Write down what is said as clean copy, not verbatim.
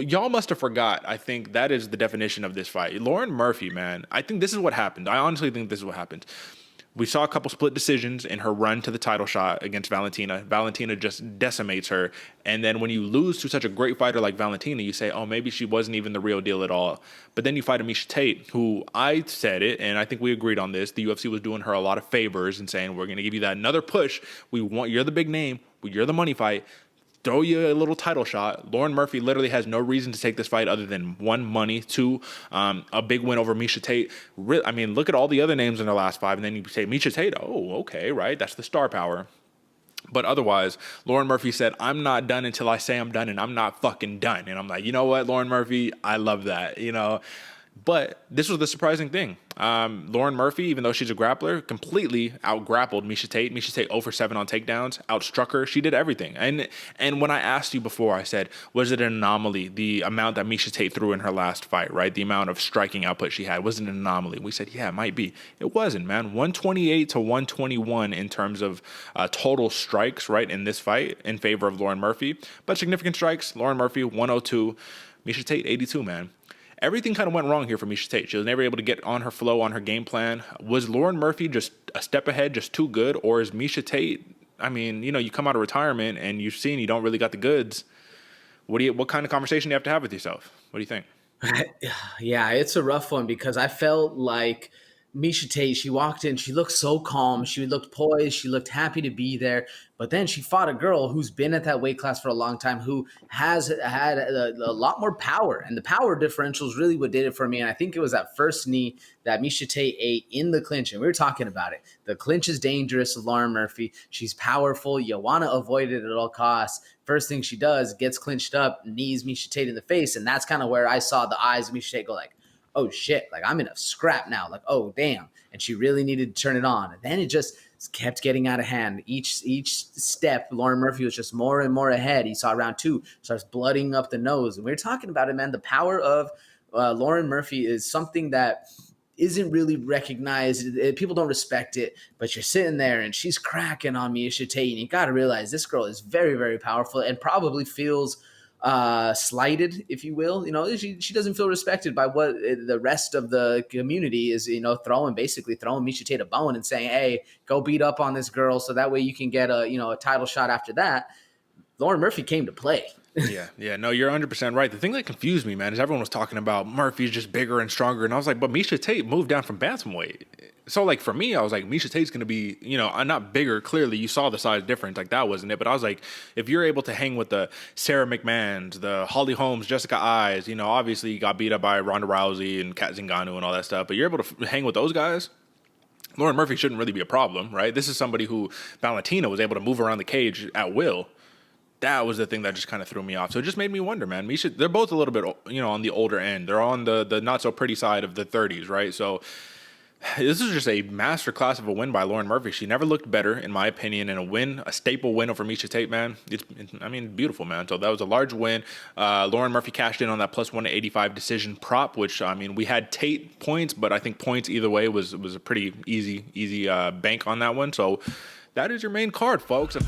Y'all must have forgot. I think that is the definition of this fight. Lauren Murphy, man. I think this is what happened. I honestly think this is what happened. We saw a couple split decisions in her run to the title shot against Valentina. Valentina just decimates her. And then when you lose to such a great fighter like Valentina, you say, oh, maybe she wasn't even the real deal at all. But then you fight a Miesha Tate, who I said it, and I think we agreed on this. The UFC was doing her a lot of favors and saying, we're going to give you that another push. You're the big name. You're the money fight. Throw you a little title shot. Lauren Murphy literally has no reason to take this fight other than one, money, two, a big win over Miesha Tate. I mean, look at all the other names in the last five, and then you say Miesha Tate. Oh, okay, right? That's the star power. But otherwise, Lauren Murphy said, I'm not done until I say I'm done, and I'm not fucking done. And I'm like, you know what, Lauren Murphy, I love that, you know. But this was the surprising thing. Lauren Murphy, even though she's a grappler, completely out-grappled Miesha Tate. Miesha Tate 0 for 7 on takedowns, outstruck her. She did everything. And when I asked you before, I said, was it an anomaly, the amount that Miesha Tate threw in her last fight, right? The amount of striking output she had. Was it an anomaly? We said, yeah, it might be. It wasn't, man. 128 to 121 in terms of total strikes, right, in this fight in favor of Lauren Murphy. But significant strikes, Lauren Murphy, 102. Miesha Tate, 82, man. Everything kind of went wrong here for Miesha Tate. She was never able to get on her flow, on her game plan. Was Lauren Murphy just a step ahead, just too good? Or is Miesha Tate, I mean, you know, you come out of retirement and you've seen you don't really got the goods. What kind of conversation do you have to have with yourself? What do you think? Yeah, it's a rough one because I felt like Miesha Tate, she walked in, she looked so calm, she looked poised, she looked happy to be there. But then she fought a girl who's been at that weight class for a long time, who has had a lot more power. And the power differential is really what did it for me. And I think it was that first knee that Miesha Tate ate in the clinch. And we were talking about it. The clinch is dangerous with Lauren Murphy. She's powerful. You want to avoid it at all costs. First thing she does, gets clinched up, knees Miesha Tate in the face. And that's kind of where I saw the eyes of Miesha Tate go like, oh shit, like I'm in a scrap now. Like, oh damn. And she really needed to turn it on. And then it just kept getting out of hand. Each step, Lauren Murphy was just more and more ahead. He saw round two, starts blooding up the nose. And we were talking about it, man. The power of Lauren Murphy is something that isn't really recognized. People don't respect it, but you're sitting there and she's cracking on Miesha Tate. And you got to realize this girl is very, very powerful and probably feels slighted, if you will. You know, she doesn't feel respected by what the rest of the community is, you know, throwing Miesha Tate a bone and saying, hey, go beat up on this girl so that way you can get a title shot after that. Lauren Murphy came to play. Yeah, no, you're 100% right. The thing that confused me, man, is everyone was talking about Murphy's just bigger and stronger, and I was like, but Miesha Tate moved down from bantamweight. So, like, for me, I was like, Miesha Tate's going to be, you know, not bigger. Clearly, you saw the size difference. Like, that wasn't it. But I was like, if you're able to hang with the Sarah McMahons, the Holly Holmes, Jessica Eyes, you know, obviously you got beat up by Ronda Rousey and Kat Zingano and all that stuff, but you're able to hang with those guys, Lauren Murphy shouldn't really be a problem, right? This is somebody who Valentina was able to move around the cage at will. That was the thing that just kind of threw me off. So it just made me wonder, man. They're both a little bit, you know, on the older end. They're on the not so pretty side of the 30s, right? So this is just a masterclass of a win by Lauren Murphy. She never looked better, in my opinion, and a staple win over Miesha Tate, man. Beautiful, man. So that was a large win. Lauren Murphy cashed in on that plus 185 decision prop, which, I mean, we had Tate points, but I think points either way was a pretty easy bank on that one. So that is your main card, folks.